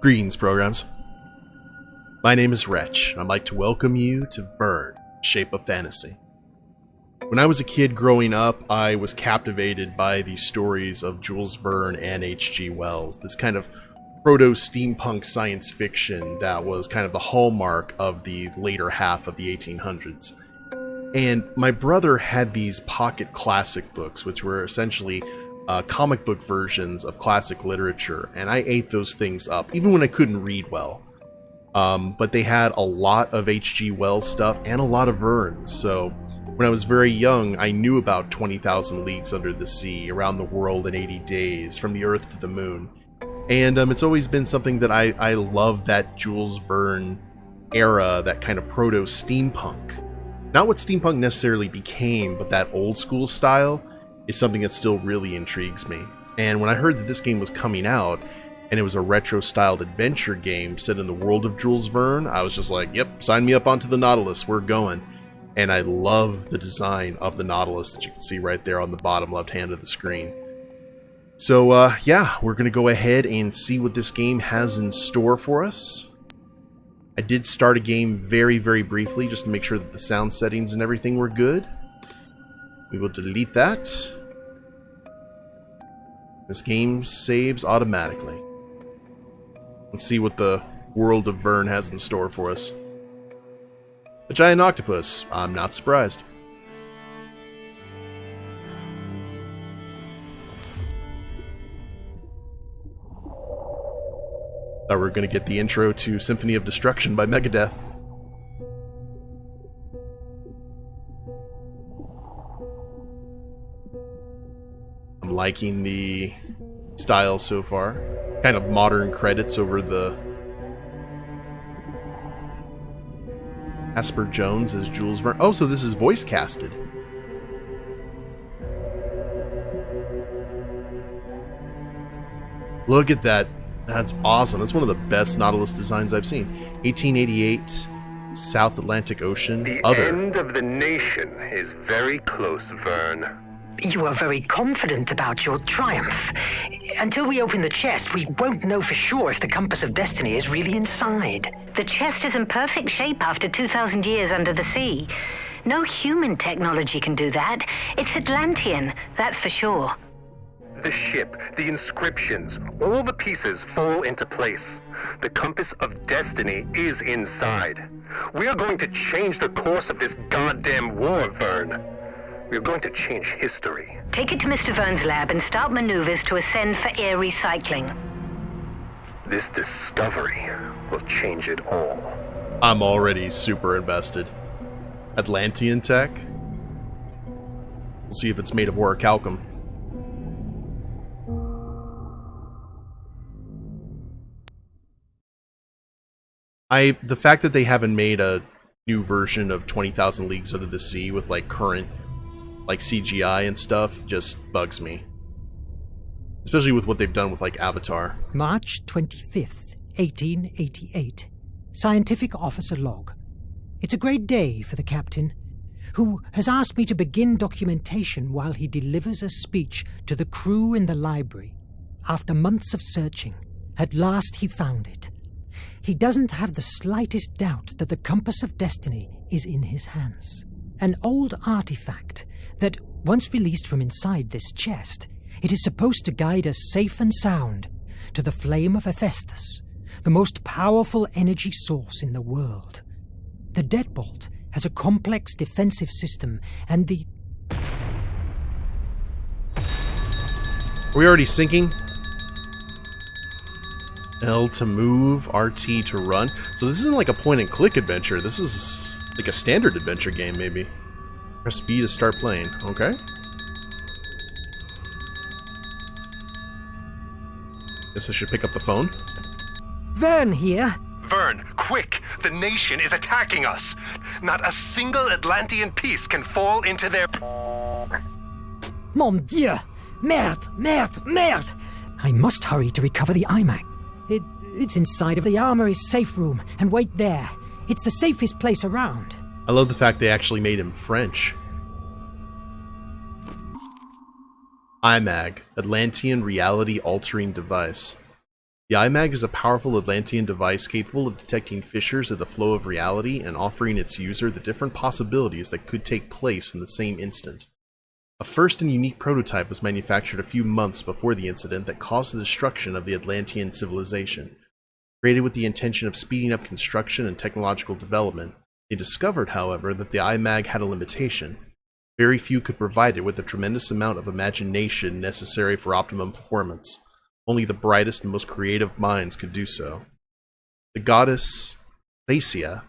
Greetings, programs. My name is Wretch. I'd like to welcome you to Verne, Shape of Fantasy. When I was a kid growing up, I was captivated by the stories of Jules Verne and H.G. Wells, this kind of proto-steampunk science fiction that was kind of the hallmark of the later half of the 1800s. And my brother had these pocket classic books, which were essentially comic book versions of classic literature, and I ate those things up, even when I couldn't read well. But they had a lot of H.G. Wells stuff and a lot of Verne, so when I was very young, I knew about 20,000 Leagues Under the Sea, Around the World in 80 Days, From the Earth to the Moon. And it's always been something that I love, that Jules Verne era, that kind of proto-steampunk. Not what steampunk necessarily became, but that old school style is something that still really intrigues me. And when I heard that this game was coming out, and it was a retro-styled adventure game set in the world of Jules Verne, I was just like, yep, sign me up onto the Nautilus, we're going. And I love the design of the Nautilus that you can see right there on the bottom left hand of the screen. So yeah, we're going to go ahead and see what this game has in store for us. I did start a game very, very briefly just to make sure that the sound settings and everything were good. We will delete that. This game saves automatically. Let's see what the world of Verne has in store for us. A giant octopus. I'm not surprised. Thought we were going to get the intro to Symphony of Destruction by Megadeth. I'm liking the style so far. Kind of modern credits over the Asper Jones as Jules Verne. Oh, so this is voice casted. Look at that. That's awesome. That's one of the best Nautilus designs I've seen. 1888, South Atlantic Ocean. The Other. end of the nation is very close, Verne. You are very confident about your triumph. Until we open the chest, we won't know for sure if the Compass of Destiny is really inside. The chest is in perfect shape after 2,000 years under the sea. No human technology can do that. It's Atlantean, that's for sure. The ship, the inscriptions, all the pieces fall into place. The Compass of Destiny is inside. We are going to change the course of this goddamn war, Verne. We are going to change history. Take it to Mr. Verne's lab and start maneuvers to ascend for air recycling. This discovery will change it all. I'm already super invested. Atlantean tech? We'll see if it's made of orichalcum. The fact that they haven't made a new version of 20,000 Leagues Under the Sea with like current like CGI and stuff just bugs me. Especially with what they've done with like Avatar. March 25th, 1888. Scientific Officer Log. It's a great day for the captain, who has asked me to begin documentation while he delivers a speech to the crew in the library. After months of searching, at last he found it. He doesn't have the slightest doubt that the Compass of Destiny is in his hands. An old artifact that, once released from inside this chest, it is supposed to guide us safe and sound to the flame of Hephaestus, the most powerful energy source in the world. The deadbolt has a complex defensive system, and the... Are we already sinking? L to move, RT to run. So this isn't like a point-and-click adventure. This is like a standard adventure game, maybe. Press B to start playing. Okay. Guess I should pick up the phone. Verne here. Verne, quick! The nation is attacking us! Not a single Atlantean piece can fall into their... Mon Dieu! Merde! Merde! Merde! I must hurry to recover the Imag. It's inside of the armory's safe room, and wait there. It's the safest place around. I love the fact they actually made him French. Imag, Atlantean reality altering device. The Imag is a powerful Atlantean device capable of detecting fissures in the flow of reality and offering its user the different possibilities that could take place in the same instant. A first and unique prototype was manufactured a few months before the incident that caused the destruction of the Atlantean civilization. Created with the intention of speeding up construction and technological development, they discovered, however, that the Imag had a limitation. Very few could provide it with the tremendous amount of imagination necessary for optimum performance. Only the brightest and most creative minds could do so. The goddess Placia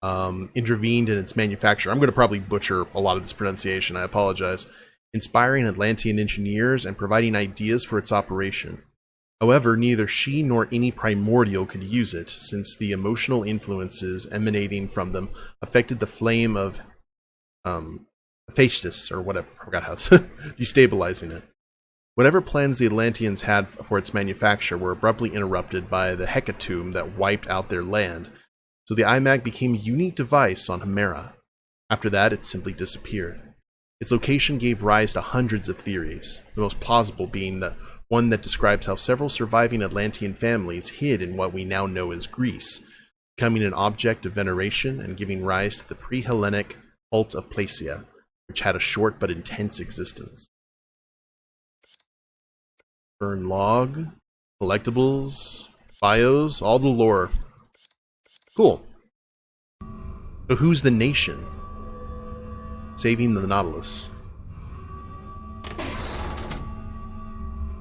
intervened in its manufacture. I'm going to probably butcher a lot of this pronunciation, I apologize. Inspiring Atlantean engineers and providing ideas for its operation. However, neither she nor any primordial could use it, since the emotional influences emanating from them affected the flame of Hephaestus, or whatever, I forgot how it's destabilizing it. Whatever plans the Atlanteans had for its manufacture were abruptly interrupted by the hecatomb that wiped out their land, so the Imag became a unique device on Hemera. After that, it simply disappeared. Its location gave rise to hundreds of theories, the most plausible being the one that describes how several surviving Atlantean families hid in what we now know as Greece, becoming an object of veneration and giving rise to the pre-Hellenic cult of Placia, which had a short but intense existence. Burn log, collectibles, bios, all the lore. Cool. So who's the nation? Saving the Nautilus.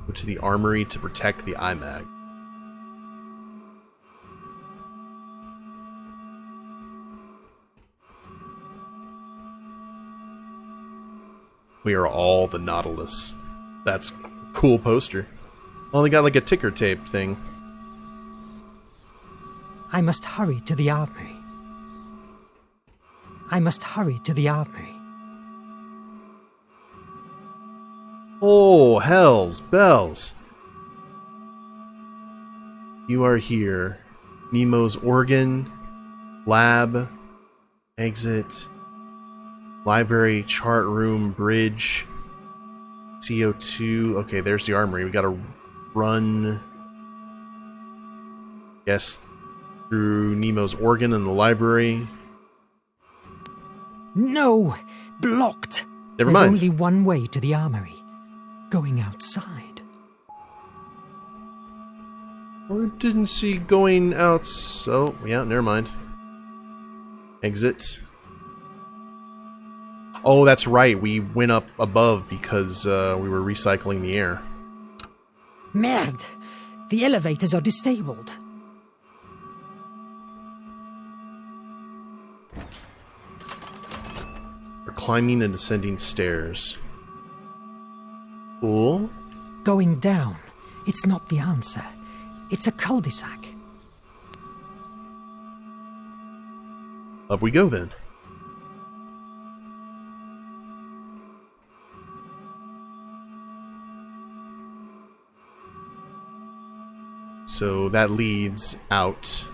Go to the armory to protect the Imag. We are all the Nautilus. That's a cool poster. Only got like a ticker tape thing. I must hurry to the armory. I must hurry to the armory. Oh, hells bells. You are here. Nemo's organ, lab, exit, library, chart room, bridge, CO2. Okay, there's the armory. We gotta run, yes, through Nemo's organ and the library. No! Blocked! Never There's mind. only one way to the armory. Going outside. I didn't see going out, so yeah, never mind. Exit. Oh, that's right, we went up above because we were recycling the air. Merde! The elevators are disabled. We're climbing and descending stairs. Cool. Going down. It's not the answer. It's a cul-de-sac. Up we go then. So that leads out.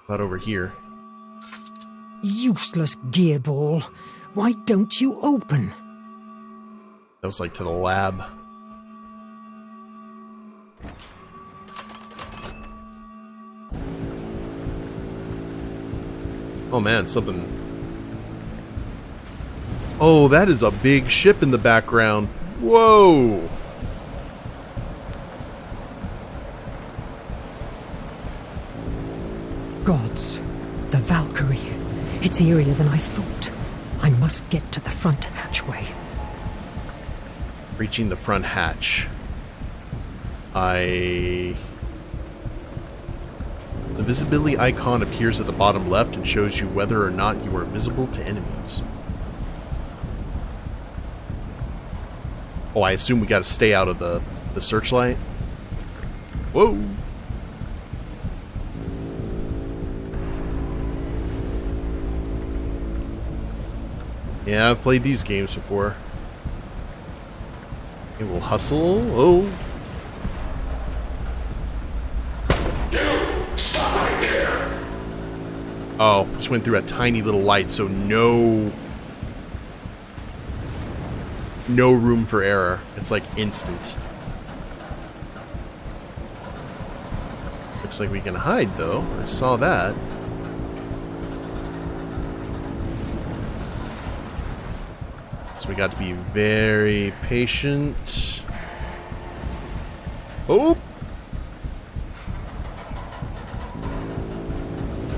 About over here. Useless gearball. Why don't you open? That was like to the lab. Oh man, something. Oh, that is a big ship in the background. Whoa! Gods. The Valkyrie. It's eerier than I thought. I must get to the front hatchway. Reaching the front hatch. The visibility icon appears at the bottom left and shows you whether or not you are visible to enemies. Oh, I assume we gotta stay out of the searchlight? Whoa! Yeah, I've played these games before. Okay, we'll hustle. Oh! Oh, just went through a tiny little light, so no room for error. It's like instant. Looks like we can hide, though. I saw that. So we got to be very patient. Oh!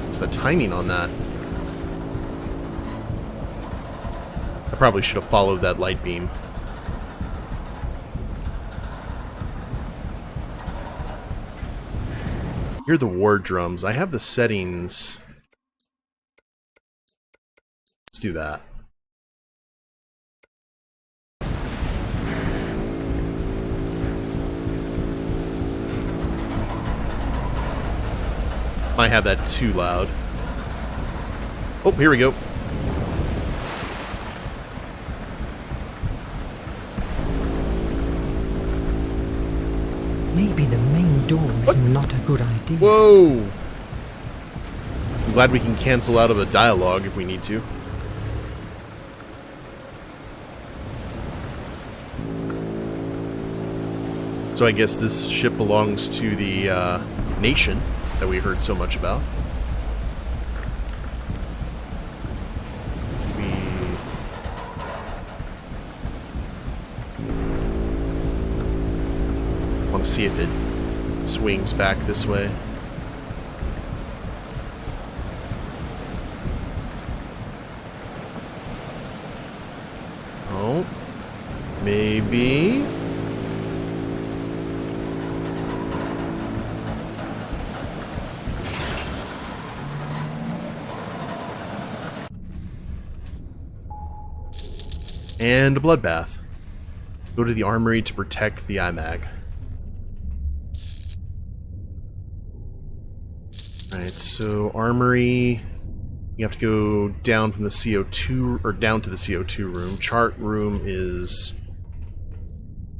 What's the timing on that? I probably should have followed that light beam. Hear the war drums. I have the settings. Let's do that. Might have that too loud. Oh, here we go. Maybe the main door is not a good idea. Whoa! I'm glad we can cancel out of a dialogue if we need to. So I guess this ship belongs to the nation that we heard so much about. We want to see if it swings back this way. Oh, maybe. And a bloodbath. Go to the armory to protect the Imag. Alright, so armory. You have to go down from the CO2, or down to the CO2 room. Chart room is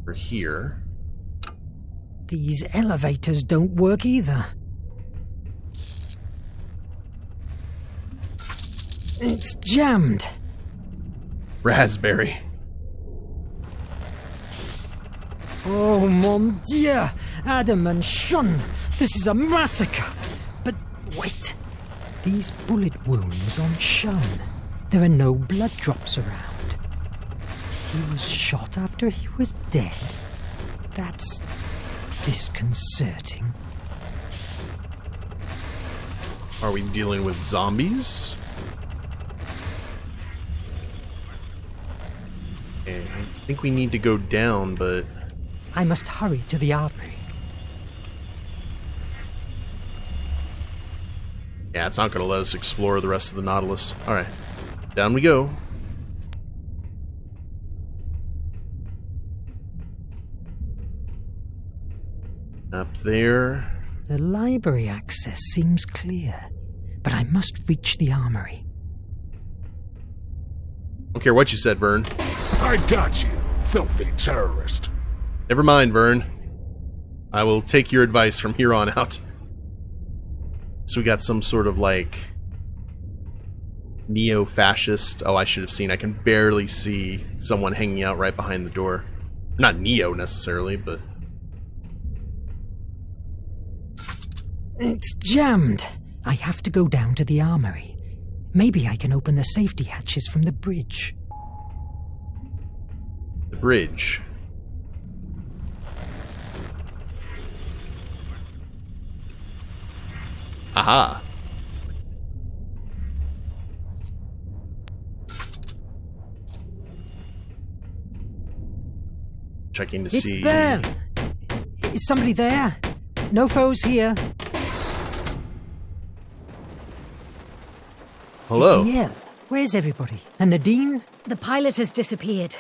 over here. These elevators don't work either. It's jammed. Raspberry. Oh, mon Dieu! Adam and Sean, this is a massacre! But wait, these bullet wounds on Sean. There are no blood drops around. He was shot after he was dead. That's disconcerting. Are we dealing with zombies? Okay, I think we need to go down, but... I must hurry to the armory. Yeah, it's not going to let us explore the rest of the Nautilus. Alright, down we go. Up there. The library access seems clear, but I must reach the armory. Don't care what you said, Verne. I got you, filthy terrorist. Never mind, Verne. I will take your advice from here on out. So we got some sort of, like, neo-fascist... Oh, I should have seen. I can barely see someone hanging out right behind the door. Not neo, necessarily, but... It's jammed. I have to go down to the armory. Maybe I can open the safety hatches from the bridge. The bridge. Aha. Checking to see... It's Verne! Is somebody there? No foes here. Hello. Danielle, where's everybody? And Nadine? The pilot has disappeared.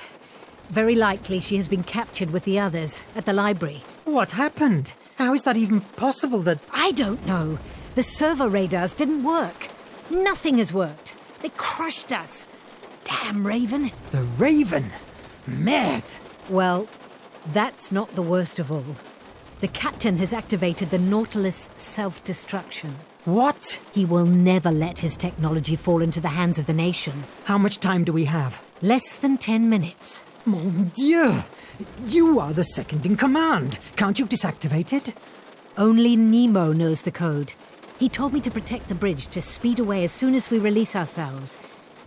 Very likely she has been captured with the others at the library. What happened? How is that even possible that... I don't know. The servo radars didn't work. Nothing has worked. They crushed us. Damn Raven. The Raven? Merde. Well, that's not the worst of all. The captain has activated the Nautilus self-destruction. What? He will never let his technology fall into the hands of the nation. How much time do we have? Less than 10 minutes. Mon Dieu! You are the second in command. Can't you disactivate it? Only Nemo knows the code. He told me to protect the bridge to speed away as soon as we release ourselves.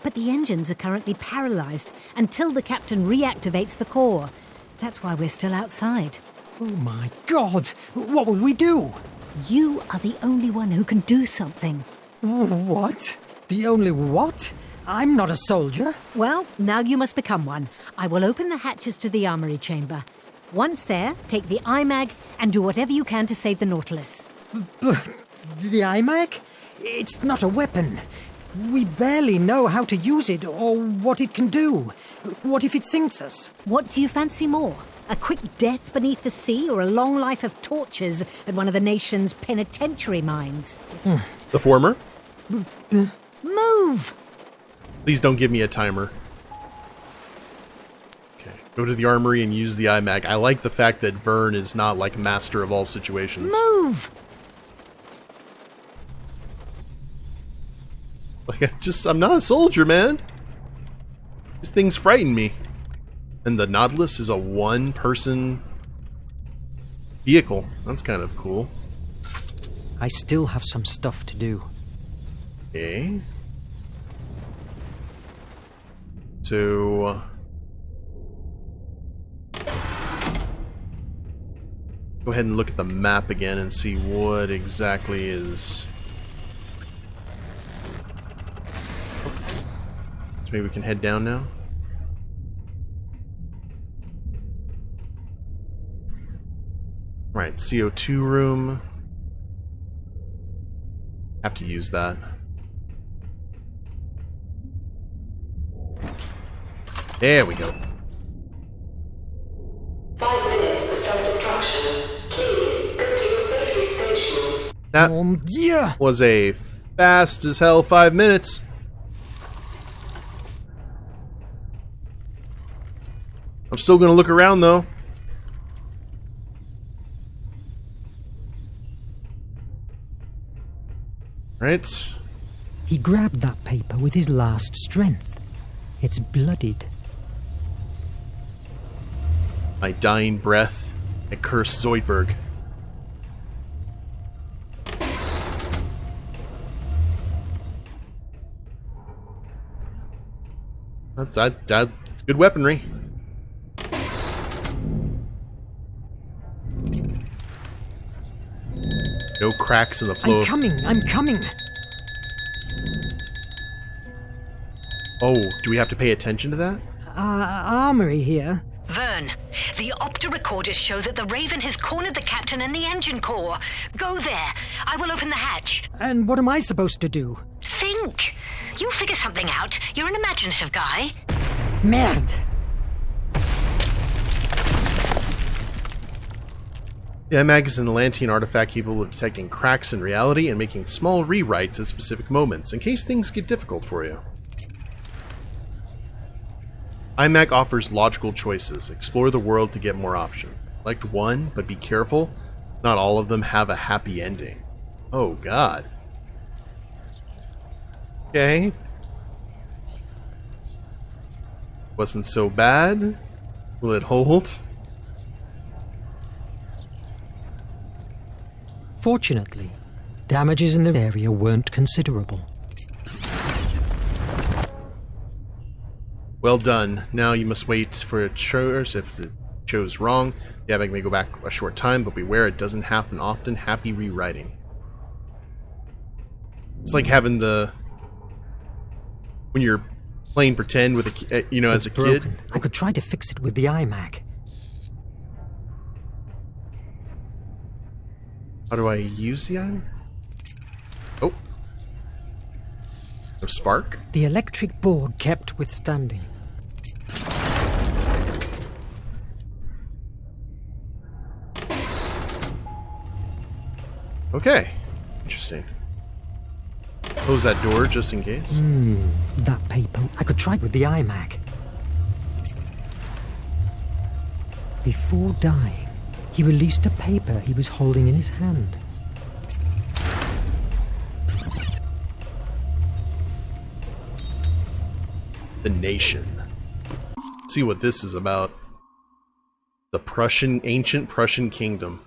But the engines are currently paralyzed until the captain reactivates the core. That's why we're still outside. Oh my God! What will we do? You are the only one who can do something. What? The only what? I'm not a soldier. Well, now you must become one. I will open the hatches to the armory chamber. Once there, take the Imag and do whatever you can to save the Nautilus. But the Imag? It's not a weapon. We barely know how to use it or what it can do. What if it sinks us? What do you fancy more? A quick death beneath the sea or a long life of tortures at one of the nation's penitentiary mines? The former. Move! Please don't give me a timer. Okay, go to the armory and use the Imag. I like the fact that Verne is not like master of all situations. Move! Like, I'm not a soldier, man. These things frighten me. And the Nautilus is a one-person vehicle. That's kind of cool. I still have some stuff to do. Okay. So... go ahead and look at the map again and see what exactly is... so maybe we can head down now? Right, CO2 room. Have to use that. There we go. 5 minutes for self-destruction. Please go to your safety stations. That Yeah. was a fast as hell 5 minutes. I'm still gonna look around though. Right. He grabbed that paper with his last strength. It's bloodied. My dying breath. I curse Zoidberg. That's good weaponry. No cracks in the flow. I'm coming. Oh, do we have to pay attention to that? Armory here. Verne, the opto recorders show that the Raven has cornered the captain and the engine core. Go there. I will open the hatch. And what am I supposed to do? Think. You'll figure something out. You're an imaginative guy. Merde! The Imag is an Atlantean artifact capable of detecting cracks in reality and making small rewrites at specific moments, in case things get difficult for you. Imag offers logical choices. Explore the world to get more options. Select one, but be careful. Not all of them have a happy ending. Oh, God. Okay. Wasn't so bad. Will it hold? Fortunately, damages in the area weren't considerable. Well done. Now you must wait for it shows. If it shows wrong, the Imag may go back a short time, but beware, it doesn't happen often. Happy rewriting. It's like having when you're playing pretend with as a kid. I could try to fix it with the Imag. How do I use the Imag? Oh. No spark? The electric board kept withstanding. Okay. Interesting. Close that door just in case. That paper. I could try it with the Imag. Before dying, he released a paper he was holding in his hand. The Nation. Let's see what this is about. The ancient Prussian kingdom.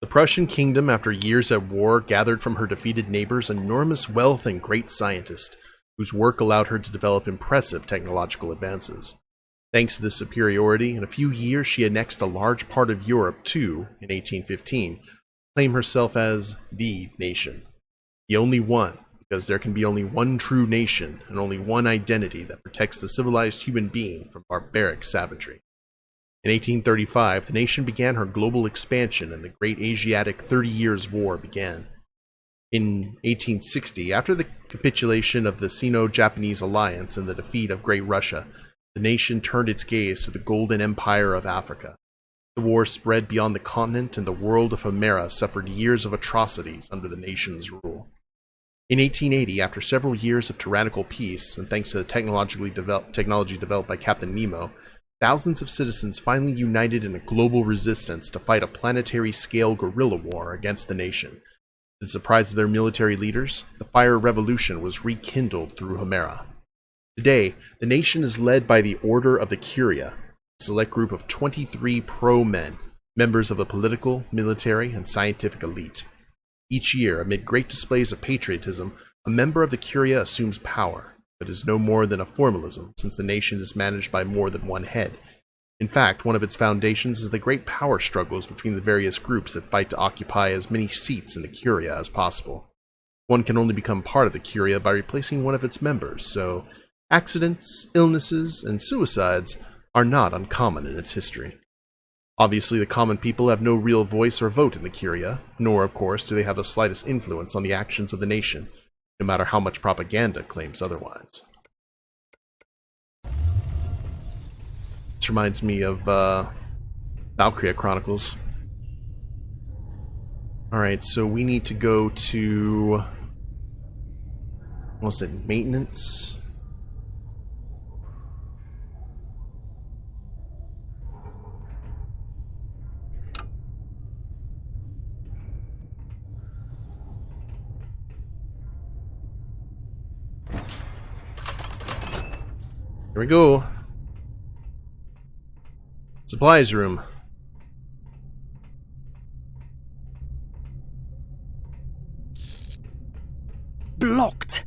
The Prussian kingdom, after years at war, gathered from her defeated neighbors enormous wealth and great scientists, whose work allowed her to develop impressive technological advances. Thanks to this superiority, in a few years she annexed a large part of Europe to, in 1815, claim herself as the nation. The only one, because there can be only one true nation and only one identity that protects the civilized human being from barbaric savagery. In 1835, the nation began her global expansion and the Great Asiatic 30 Years' War began. In 1860, after the capitulation of the Sino-Japanese alliance and the defeat of Great Russia, the nation turned its gaze to the Golden Empire of Africa. The war spread beyond the continent, and the world of Himera suffered years of atrocities under the nation's rule. In 1880, after several years of tyrannical peace, and thanks to the technology developed by Captain Nemo, thousands of citizens finally united in a global resistance to fight a planetary-scale guerrilla war against the nation. To the surprise of their military leaders, the Fire Revolution was rekindled through Himera. Today, the nation is led by the Order of the Curia, a select group of 23 pro-men, members of the political, military, and scientific elite. Each year, amid great displays of patriotism, a member of the Curia assumes power, but is no more than a formalism, since the nation is managed by more than one head. In fact, one of its foundations is the great power struggles between the various groups that fight to occupy as many seats in the Curia as possible. One can only become part of the Curia by replacing one of its members, so accidents, illnesses, and suicides are not uncommon in its history. Obviously, the common people have no real voice or vote in the Curia, nor, of course, do they have the slightest influence on the actions of the nation, no matter how much propaganda claims otherwise. This reminds me of Valkyria Chronicles. Alright, so we need to go to... what was it? Maintenance? Here we go. Supplies room. Blocked.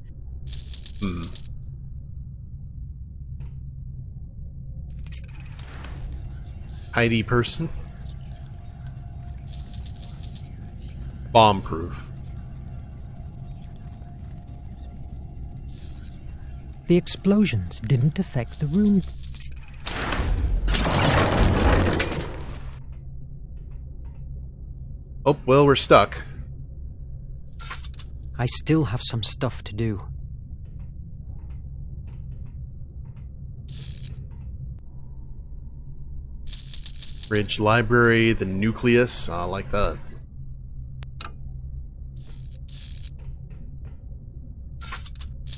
ID person. Bomb-proof. The explosions didn't affect the room. Oh, well, we're stuck. I still have some stuff to do. Bridge library, the nucleus. I like that.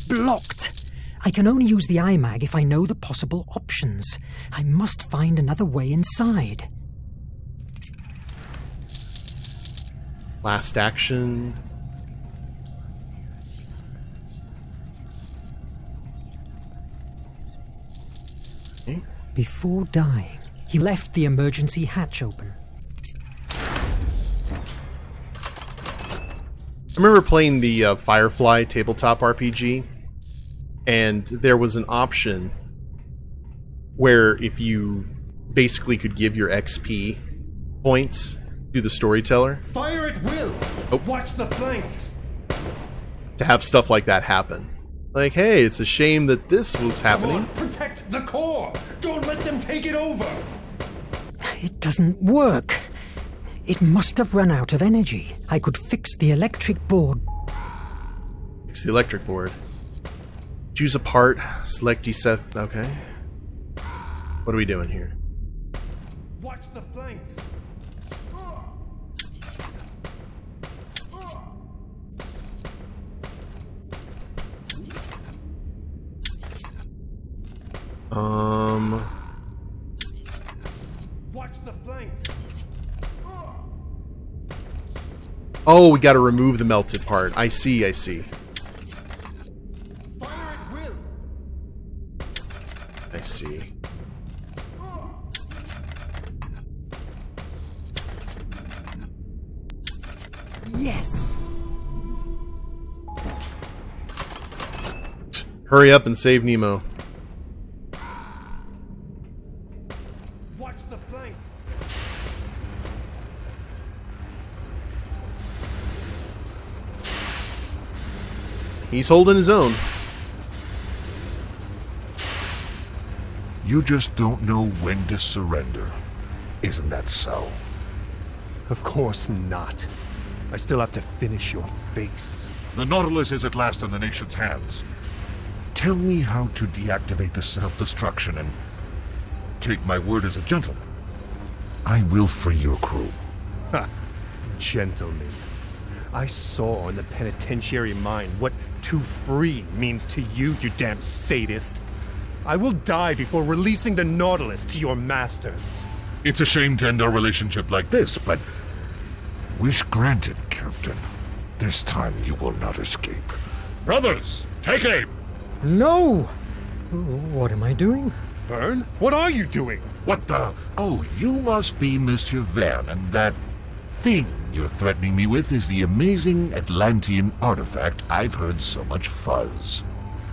Blocked. I can only use the Imag if I know the possible options. I must find another way inside. Last action. Okay. Before dying, he left the emergency hatch open. I remember playing the Firefly tabletop RPG, and there was an option where if you basically could give your XP points to the storyteller. Fire at will! Oh. Watch the flanks! To have stuff like that happen. Like, hey, it's a shame that this was happening. Come on, protect the core! Don't let them take it over! It doesn't work. It must have run out of energy. I could fix the electric board. Fix the electric board. Choose a part, select D7. Okay. What are we doing here? Watch the flanks! Watch the flanks! Oh, we gotta remove the melted part. I see, I see. Fire at will! I see. Yes! Hurry up and save Nemo. Watch the flank. He's holding his own. You just don't know when to surrender. Isn't that so? Of course not. I still have to finish your face. The Nautilus is at last in the nation's hands. Tell me how to deactivate the self-destruction and take my word as a gentleman. I will free your crew. Ha! Gentlemen. I saw in the penitentiary mine what to free means to you, you damn sadist. I will die before releasing the Nautilus to your masters. It's a shame to end our relationship like this, but wish granted, Captain. This time you will not escape. Brothers, take aim! No! What am I doing? Verne, what are you doing? What the? Oh, you must be Mr. Verne, and that thing you're threatening me with is the amazing Atlantean artifact I've heard so much fuzz.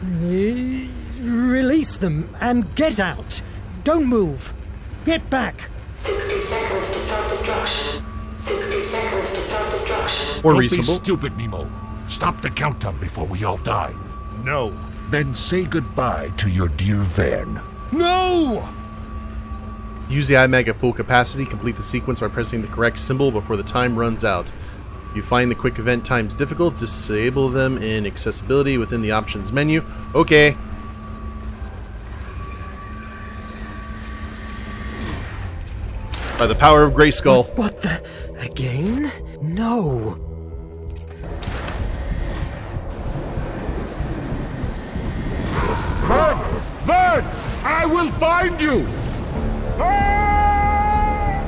Release them and get out! Don't move! Get back! 60 seconds to self-destruction. 60 seconds to self-destruction. Or Don't reasonable. be stupid, Nemo. Stop the countdown before we all die. No. Then say goodbye to your dear Verne. No! Use the Imag at full capacity. Complete the sequence by pressing the correct symbol before the time runs out. If you find the quick event times difficult, disable them in accessibility within the options menu. Okay. By the power of Grayskull. What the? Again? No! Verne! I will find you!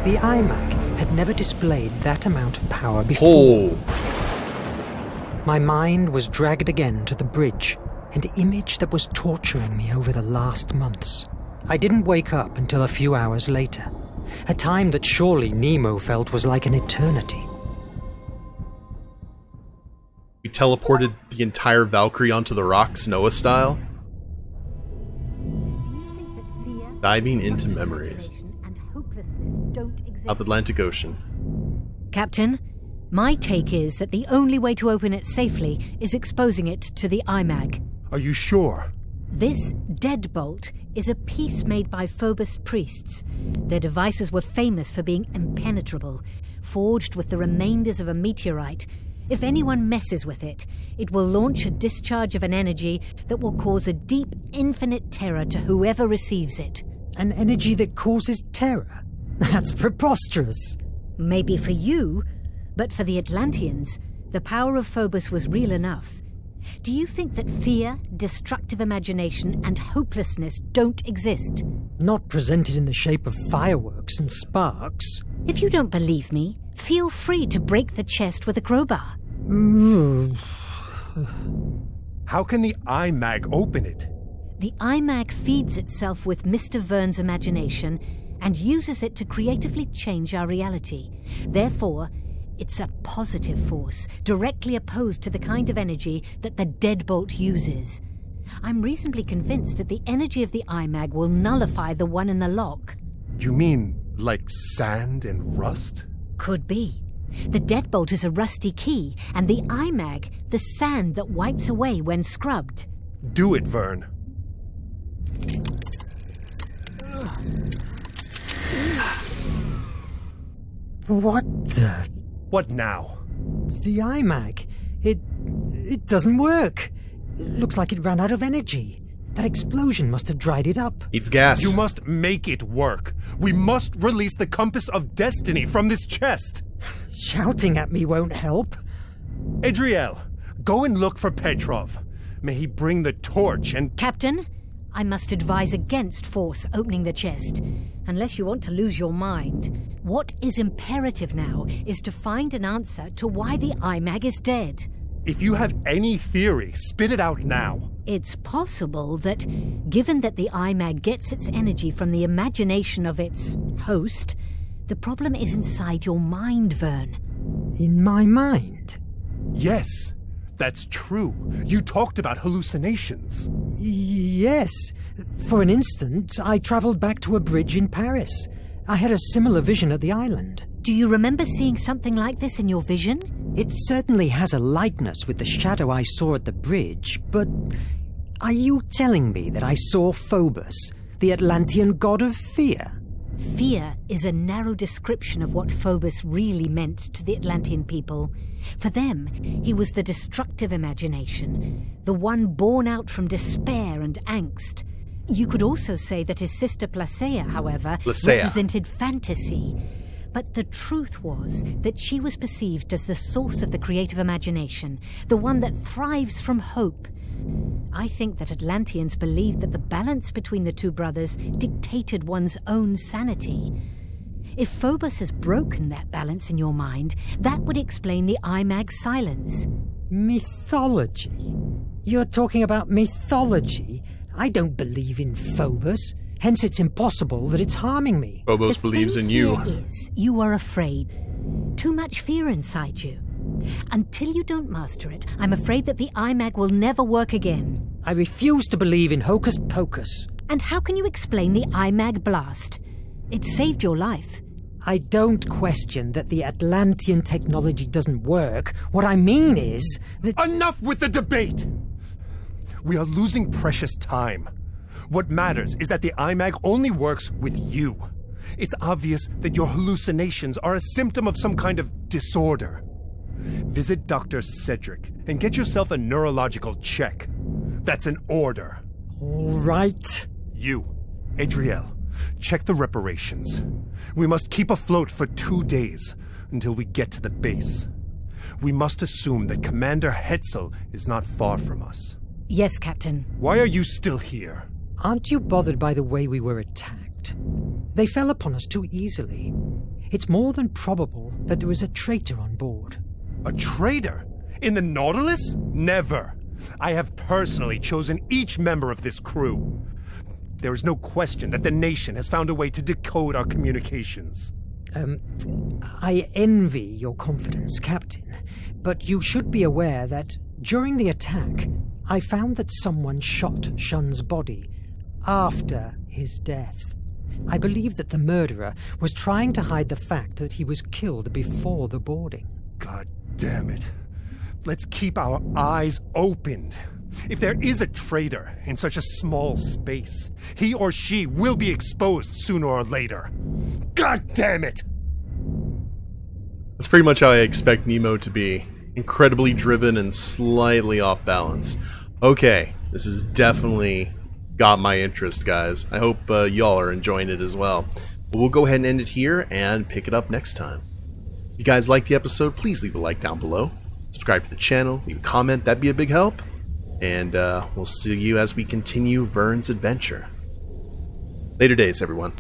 The Imag had never displayed that amount of power before. Oh. My mind was dragged again to the bridge, an image that was torturing me over the last months. I didn't wake up until a few hours later, a time that surely Nemo felt was like an eternity. We teleported the entire Valkyrie onto the rocks, Noah style. Diving into memories of the Atlantic Ocean. Captain, my take is that the only way to open it safely is exposing it to the Imag. Are you sure? This deadbolt is a piece made by Phobos priests. Their devices were famous for being impenetrable, forged with the remainders of a meteorite. If anyone messes with it, it will launch a discharge of an energy that will cause a deep, infinite terror to whoever receives it. An energy that causes terror? That's preposterous. Maybe for you, but for the Atlanteans, the power of Phobos was real enough. Do you think that fear, destructive imagination, and hopelessness don't exist? Not presented in the shape of fireworks and sparks. If you don't believe me, feel free to break the chest with a crowbar. How can the Imag open it? The Imag feeds itself with Mr. Verne's imagination and uses it to creatively change our reality. Therefore, it's a positive force, directly opposed to the kind of energy that the deadbolt uses. I'm reasonably convinced that the energy of the Imag will nullify the one in the lock. You mean like sand and rust? Could be. The deadbolt is a rusty key, and the Imag, the sand that wipes away when scrubbed. Do it, Verne. What the? What now? The Imag. It doesn't work. It looks like it ran out of energy. That explosion must have dried it up. Eats gas. You must make it work. We must release the compass of destiny from this chest. Shouting at me won't help. Adriel, go and look for Petrov. May he bring the torch and... Captain, I must advise against force opening the chest, unless you want to lose your mind. What is imperative now is to find an answer to why the Imag is dead. If you have any theory, spit it out now. It's possible that, given that the Imag gets its energy from the imagination of its host, the problem is inside your mind, Verne. In my mind? Yes, that's true. You talked about hallucinations. Yes. For an instant, I travelled back to a bridge in Paris. I had a similar vision at the island. Do you remember seeing something like this in your vision? It certainly has a likeness with the shadow I saw at the bridge, but are you telling me that I saw Phobos, the Atlantean god of fear? Fear is a narrow description of what Phobos really meant to the Atlantean people. For them, he was the destructive imagination, the one born out from despair and angst. You could also say that his sister Placea, however, represented fantasy. But the truth was that she was perceived as the source of the creative imagination, the one that thrives from hope. I think that Atlanteans believed that the balance between the two brothers dictated one's own sanity. If Phobos has broken that balance in your mind, that would explain the Imag's silence. Mythology? You're talking about mythology? I don't believe in Phobos. Hence it's impossible that it's harming me. Phobos believes in you. The thing here is, you are afraid. Too much fear inside you. Until you don't master it, I'm afraid that the Imag will never work again. I refuse to believe in hocus pocus. And how can you explain the Imag blast? It saved your life. I don't question that the Atlantean technology doesn't work. What I mean is that... Enough with the debate! We are losing precious time. What matters is that the Imag only works with you. It's obvious that your hallucinations are a symptom of some kind of disorder. Visit Dr. Cedric and get yourself a neurological check. That's an order. All right. You, Adriel, check the reparations. We must keep afloat for 2 days until we get to the base. We must assume that Commander Hetzel is not far from us. Yes, Captain. Why are you still here? Aren't you bothered by the way we were attacked? They fell upon us too easily. It's more than probable that there is a traitor on board. A traitor? In the Nautilus? Never. I have personally chosen each member of this crew. There is no question that the nation has found a way to decode our communications. I envy your confidence, Captain, but you should be aware that during the attack, I found that someone shot Shun's body after his death. I believe that the murderer was trying to hide the fact that he was killed before the boarding. God damn it. Let's keep our eyes opened. If there is a traitor in such a small space, he or she will be exposed sooner or later. God damn it! That's pretty much how I expect Nemo to be. Incredibly driven and slightly off balance. Okay, this has definitely got my interest, guys. I hope y'all are enjoying it as well. But we'll go ahead and end it here and pick it up next time. If you guys liked the episode, please leave a like down below. Subscribe to the channel, leave a comment, that'd be a big help. And we'll see you as we continue Verne's adventure. Later days, everyone.